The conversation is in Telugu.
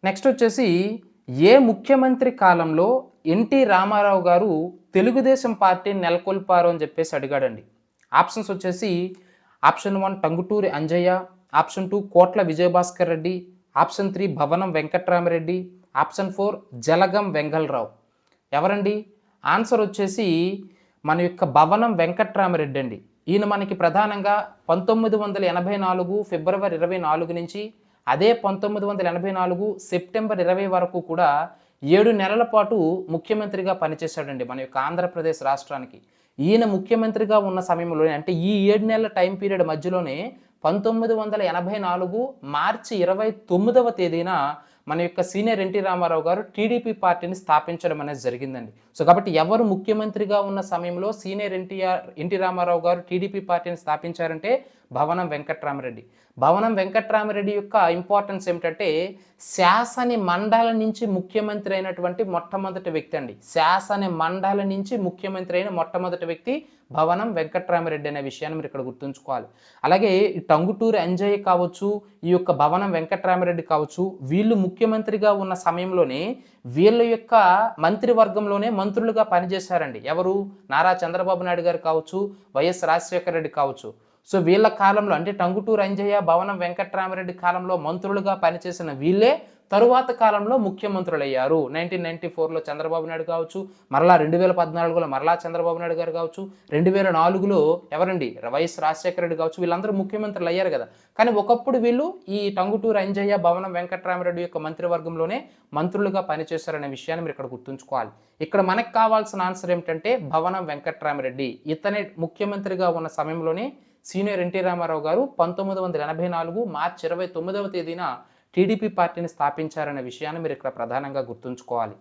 నెక్స్ట్ వచ్చేసి ఏ ముఖ్యమంత్రి కాలంలో ఎన్టీ రామారావు గారు తెలుగుదేశం పార్టీని నెలకొల్పారు అని చెప్పేసి అడిగాడండి. ఆప్షన్స్ వచ్చేసి ఆప్షన్ 1 టంగుటూరి అంజయ్య, ఆప్షన్ 2 కోట్ల విజయభాస్కర్ రెడ్డి, ఆప్షన్ 3 భవనం వెంకట్రామరెడ్డి, ఆప్షన్ 4 జలగం వెంగళరావు. ఎవరండి? ఆన్సర్ వచ్చేసి మన యొక్క భవనం వెంకట్రామరెడ్డి అండి. ఈయన మనకి ప్రధానంగా 1984 ఫిబ్రవరి 24 నుంచి అదే 1984 సెప్టెంబర్ 20 వరకు కూడా 7 నెలల పాటు ముఖ్యమంత్రిగా పనిచేశాడండి మన యొక్క ఆంధ్రప్రదేశ్ రాష్ట్రానికి. ఈయన ముఖ్యమంత్రిగా ఉన్న సమయంలోనే అంటే ఈ 7 నెలల టైం పీరియడ్ మధ్యలోనే 1984 మార్చి 29వ తేదీన మన యొక్క సీనియర్ ఎన్టీ రామారావు గారు టీడీపీ పార్టీని స్థాపించడం అనేది జరిగిందండి. సో కాబట్టి ఎవరు ముఖ్యమంత్రిగా ఉన్న సమయంలో సీనియర్ ఎన్టీ రామారావు గారు టీడీపీ పార్టీని స్థాపించారంటే భవనం వెంకట్రామరెడ్డి. భవనం వెంకట్రామరెడ్డి యొక్క ఇంపార్టెన్స్ ఏమిటంటే శాసన మండలి నుంచి ముఖ్యమంత్రి అయినటువంటి మొట్టమొదటి వ్యక్తి అండి. శాసన మండలి నుంచి ముఖ్యమంత్రి అయిన మొట్టమొదటి వ్యక్తి భవనం వెంకట్రామరెడ్డి అనే విషయాన్ని మీరు ఇక్కడ గుర్తుంచుకోవాలి. అలాగే టంగుటూరి అంజయ్య కావచ్చు, ఈ యొక్క భవనం వెంకట్రామరెడ్డి కావచ్చు, వీళ్ళు ముఖ్యమంత్రిగా ఉన్న సమయంలోనే వీళ్ళ యొక్క మంత్రివర్గంలోనే మంత్రులుగా పనిచేశారండి. ఎవరు? నారా చంద్రబాబు నాయుడు గారు కావచ్చు, వైఎస్ రాజశేఖర రెడ్డి కావచ్చు. సో వీళ్ళ కాలంలో అంటే టంగుటూరి అంజయ్య, భవనం వెంకట్రామరెడ్డి కాలంలో మంత్రులుగా పనిచేసిన వీళ్ళే తరువాత కాలంలో ముఖ్యమంత్రులయ్యారు. 1994లో చంద్రబాబు నాయుడు కావచ్చు, మరలా 2014లో మరలా చంద్రబాబు నాయుడు గారు కావచ్చు, 2004లో ఎవరండి? వైఎస్ రాజశేఖర రెడ్డి కావచ్చు, వీళ్ళందరూ ముఖ్యమంత్రులు అయ్యారు కదా. కానీ ఒకప్పుడు వీళ్ళు ఈ టంగుటూరి అంజయ్య, భవనం వెంకట్రామరెడ్డి యొక్క మంత్రివర్గంలోనే మంత్రులుగా పనిచేశారనే విషయాన్ని మీరు ఇక్కడ గుర్తుంచుకోవాలి. ఇక్కడ మనకు కావాల్సిన ఆన్సర్ ఏమిటంటే భవనం వెంకట్రామరెడ్డి. ఇతనే ముఖ్యమంత్రిగా ఉన్న సమయంలోనే సీనియర్ ఎన్టీ రామారావు గారు 1984 మార్చి 29వ తేదీన టీడీపీ పార్టీని స్థాపించారనే విషయాన్ని మీరు ఇక్కడ ప్రధానంగా గుర్తుంచుకోవాలి.